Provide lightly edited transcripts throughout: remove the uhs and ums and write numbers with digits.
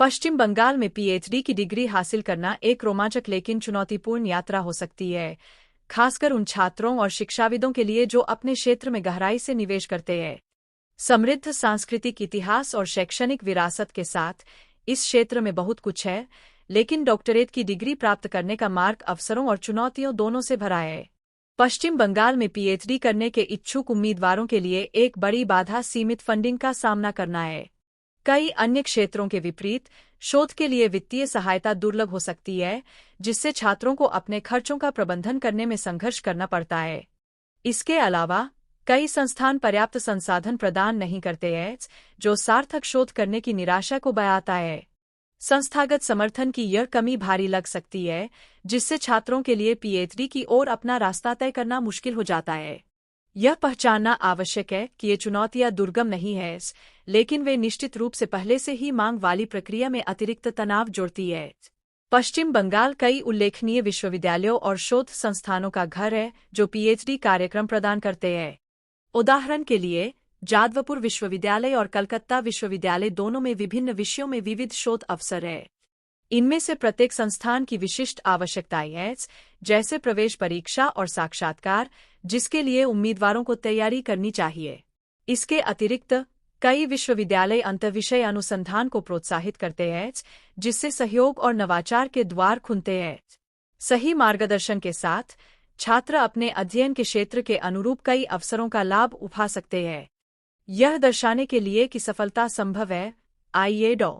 पश्चिम बंगाल में पीएचडी की डिग्री हासिल करना एक रोमांचक लेकिन चुनौतीपूर्ण यात्रा हो सकती है, खासकर उन छात्रों और शिक्षाविदों के लिए जो अपने क्षेत्र में गहराई से निवेश करते हैं। समृद्ध सांस्कृतिक इतिहास और शैक्षणिक विरासत के साथ इस क्षेत्र में बहुत कुछ है, लेकिन डॉक्टरेट की डिग्री प्राप्त करने का मार्ग अवसरों और चुनौतियों दोनों से भरा है। पश्चिम बंगाल में पीएचडी करने के इच्छुक उम्मीदवारों के लिए एक बड़ी बाधा सीमित फंडिंग का सामना करना है। कई अन्य क्षेत्रों के विपरीत, शोध के लिए वित्तीय सहायता दुर्लभ हो सकती है, जिससे छात्रों को अपने खर्चों का प्रबंधन करने में संघर्ष करना पड़ता है। इसके अलावा, कई संस्थान पर्याप्त संसाधन प्रदान नहीं करते हैं, जो सार्थक शोध करने की निराशा को बढ़ाता है। संस्थागत समर्थन की यह कमी भारी लग सकती है, जिससे छात्रों के लिए पीएचडी की ओर अपना रास्ता तय करना मुश्किल हो जाता है। यह पहचानना आवश्यक है कि ये चुनौतियां दुर्गम नहीं हैं, लेकिन वे निश्चित रूप से पहले से ही मांग वाली प्रक्रिया में अतिरिक्त तनाव जोड़ती है। पश्चिम बंगाल कई उल्लेखनीय विश्वविद्यालयों और शोध संस्थानों का घर है जो पीएचडी कार्यक्रम प्रदान करते हैं। उदाहरण के लिए, जादवपुर विश्वविद्यालय और कलकत्ता विश्वविद्यालय दोनों में विभिन्न विषयों में विविध शोध अवसर हैं। इनमें से प्रत्येक संस्थान की विशिष्ट आवश्यकताएं हैं, जैसे प्रवेश परीक्षा और साक्षात्कार, जिसके लिए उम्मीदवारों को तैयारी करनी चाहिए। इसके अतिरिक्त, कई विश्वविद्यालय अंतर्विषय अनुसंधान को प्रोत्साहित करते हैं, जिससे सहयोग और नवाचार के द्वार खुलते हैं। सही मार्गदर्शन के साथ, छात्र अपने अध्ययन के क्षेत्र के अनुरूप कई अवसरों का लाभ उठा सकते हैं। यह दर्शाने के लिए कि सफलता संभव है, आइए डॉ.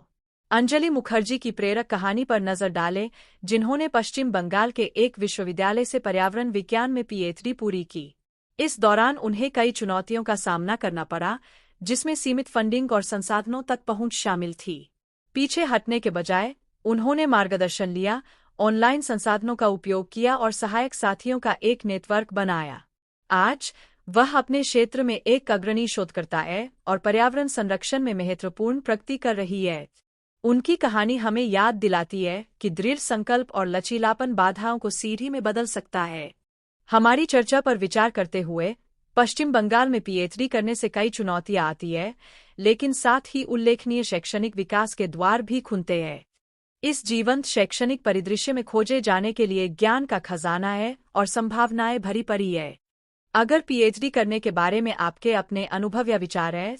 अंजलि मुखर्जी की प्रेरक कहानी पर नजर डालें, जिन्होंने पश्चिम बंगाल के एक विश्वविद्यालय से पर्यावरण विज्ञान में पीएचडी पूरी की। इस दौरान उन्हें कई चुनौतियों का सामना करना पड़ा, जिसमें सीमित फंडिंग और संसाधनों तक पहुंच शामिल थी। पीछे हटने के बजाय, उन्होंने मार्गदर्शन लिया, ऑनलाइन संसाधनों का उपयोग किया और सहायक साथियों का एक नेटवर्क बनाया। आज, वह अपने क्षेत्र में एक अग्रणी शोधकर्ता है और पर्यावरण संरक्षण में महत्वपूर्ण प्रगति कर रही है। उनकी कहानी हमें याद दिलाती है कि दृढ़ संकल्प और लचीलापन बाधाओं को सीढ़ी में बदल सकता है। हमारी चर्चा पर विचार करते हुए, पश्चिम बंगाल में पीएचडी करने से कई चुनौतियां आती हैं, लेकिन साथ ही उल्लेखनीय शैक्षणिक विकास के द्वार भी खुलते हैं। इस जीवंत शैक्षणिक परिदृश्य में खोजे जाने के लिए ज्ञान का खजाना है और संभावनाएं भरी पड़ी है। अगर पीएचडी करने के बारे में आपके अपने अनुभव या विचार हैं,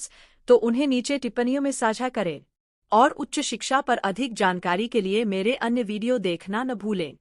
तो उन्हें नीचे टिप्पणियों में साझा करें। और उच्च शिक्षा पर अधिक जानकारी के लिए मेरे अन्य वीडियो देखना न भूलें।